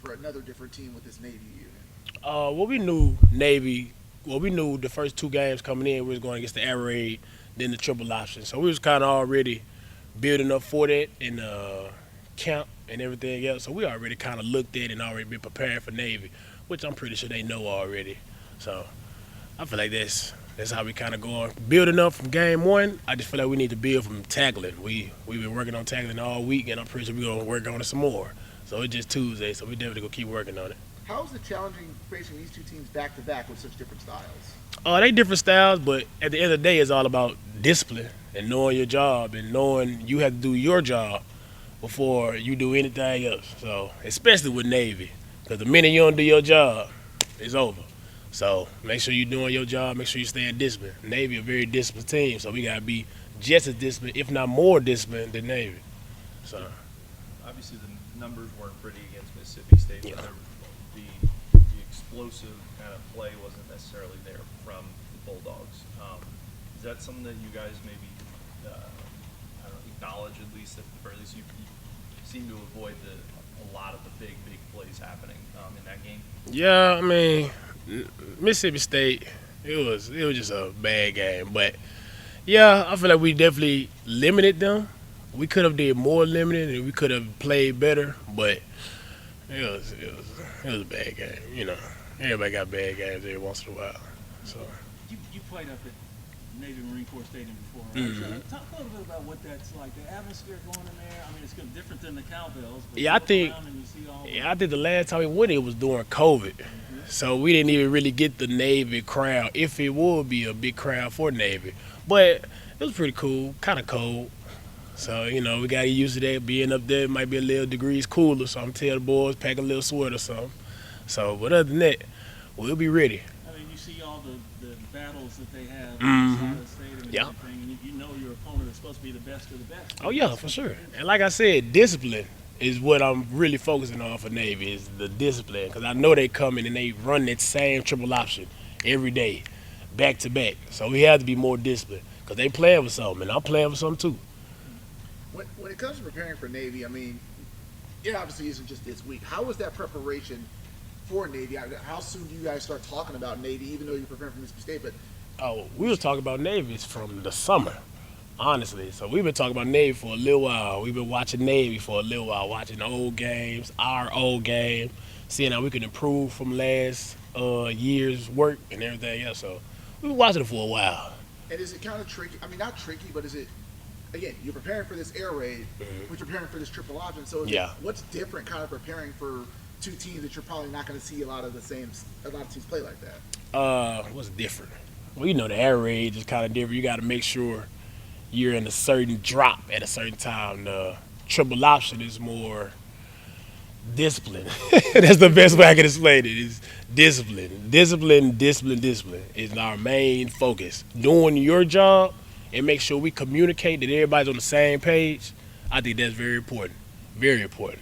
for another different team with this Navy unit? Well, we knew Navy. Well, we knew the first two games coming in, we was going against the air raid, then the triple option. So we was kind of already building up for that in camp and everything else. So we already kind of looked at it and already been preparing for Navy, which I'm pretty sure they know already. So I feel like that's how we kind of going. Building up from game one, I just feel like we need to build from tackling. We've been working on tackling all week, and I'm pretty sure we're gonna work on it some more. So it's just Tuesday, so we definitely gonna keep working on it. How is it challenging facing these two teams back to back with such different styles? They different styles, but at the end of the day, it's all about discipline and knowing your job and knowing you have to do your job before you do anything else. So especially with Navy, because the minute you don't do your job, it's over. So make sure you're doing your job. Make sure you stay disciplined. Navy a very disciplined team, so we gotta be just as disciplined, if not more disciplined than Navy. So Obviously, the numbers weren't pretty against Mississippi State, yeah, but the explosive kind of play wasn't necessarily there from the Bulldogs. Is that something that you guys maybe I don't know, acknowledge at least, or at least you seem to avoid a lot of the big plays happening in that game? yeah. I mean, Mississippi State, it was just a bad game, but yeah, I feel like we definitely limited them. We could have did more limited, and we could have played better, but it was a bad game. Everybody got bad games every once in a while. So You played up at Navy Marine Corps Stadium before, right? Mhm. So talk a little bit about what that's like, the atmosphere going in there. I mean, it's different than the cowbells, but yeah, you look around and you see all I think the last time we went, it was during COVID, so we didn't even really get the Navy crowd. If it would be a big crowd for Navy, but it was pretty cool, kind of cold. So, we got to get used to that. Being up there, it might be a little degrees cooler. So I'm tell the boys, pack a little sweater or something. So, but other than that, we'll be ready. I mean, you see all the battles that they have Mhm. inside the stadium and Yeah. everything, and you know your opponent is supposed to be the best of the best. Oh, yeah, for sure. And like I said, discipline is what I'm really focusing on for Navy, is the discipline. Because I know they come in and they run that same triple option every day, back to back. So we have to be more disciplined because they playing with something, and I'm playing with something too. When it comes to preparing for Navy, I mean, it obviously isn't just this week. How was that preparation for Navy? How soon do you guys start talking about Navy, even though you're preparing for Mississippi State? But Oh, we was talking about Navies from the summer, honestly. So we've been talking about Navy for a little while. We've been watching Navy for a little while, watching old games, our old game, seeing how we can improve from last year's work and everything else. So we've been watching it for a while. and is it kind of tricky? I mean, not tricky, but is it? Again, you're preparing for this air raid, but you're preparing for this triple option. So Yeah. what's different, kind of preparing for two teams that you're probably not going to see a lot of teams play like that? What's different? Well, the air raid is kind of different. You got to make sure you're in a certain drop at a certain time. The triple option is more discipline. That's the best way I can explain it. Is discipline, discipline, discipline, discipline is our main focus. Doing your job and make sure we communicate that everybody's on the same page. I think that's very important. Very important.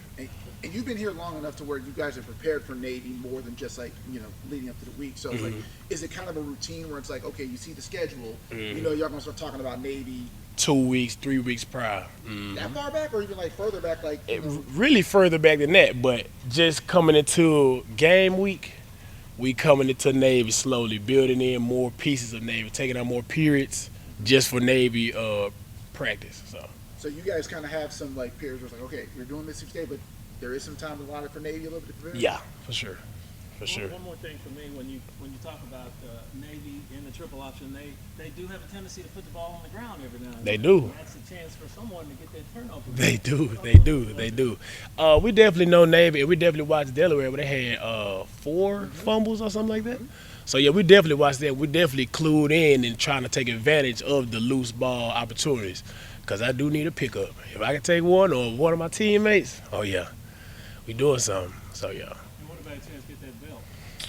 And you've been here long enough to where you guys are prepared for Navy more than just like leading up to the week. So it's like, is it kind of a routine where it's like, okay, you see the schedule, y'all gonna start talking about Navy 2 weeks, 3 weeks prior. that far back, or even like further back, like Really further back than that, but just coming into game week, we coming into Navy slowly, building in more pieces of Navy, taking out more periods just for Navy practice. So you guys kind of have some like periods where it's like, okay, you're doing Mississippi State, but there is some time allotted for Navy a little bit to prepare. Yeah, for sure, for sure. One more thing for me, when you talk about Navy in the triple option, they do have a tendency to put the ball on the ground every now and They then. do. And that's a chance for someone to get that turnover. They do. We definitely know Navy, and we definitely watched Delaware where they had 4 fumbles or something like that. So yeah, we definitely watched that. We definitely clued in and trying to take advantage of the loose ball opportunities. Cause I do need a pickup. If I can take one or one of my teammates, oh yeah, we doing something. So yeah. And what about a chance to get that belt?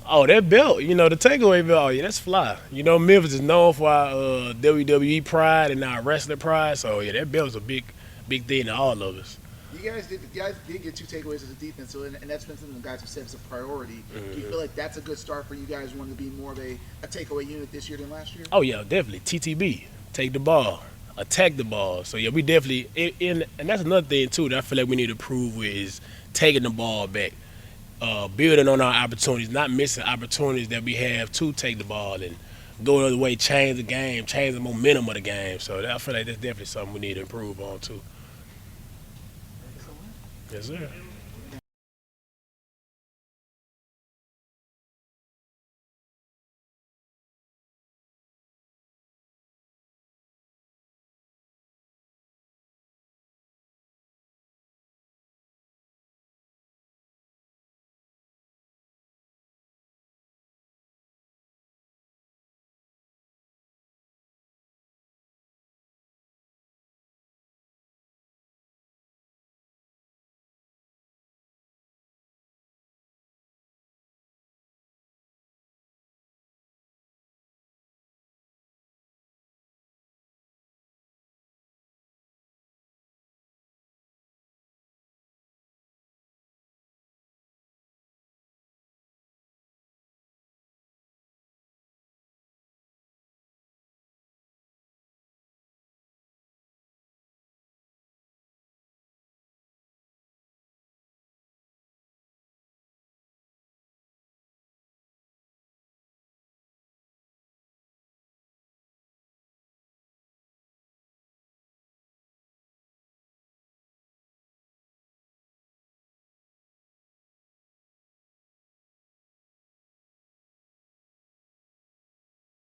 Oh, that belt, the takeaway belt, oh yeah, that's fly. Memphis is known for our WWE pride and our wrestling pride. So yeah, that belt is a big thing to all of us. You guys did get 2 takeaways as a defense, so and that's been something the guys have said is a priority. Do you feel like that's a good start for you guys wanting to be more of a takeaway unit this year than last year? Oh yeah, definitely. TTB, take the ball, attack the ball. So yeah, we definitely, and that's another thing too that I feel like we need to prove with is taking the ball back. building on our opportunities, not missing opportunities that we have to take the ball and go the other way, change the game, change the momentum of the game. So I feel like that's definitely something we need to improve on too. Excellent. Yes, sir.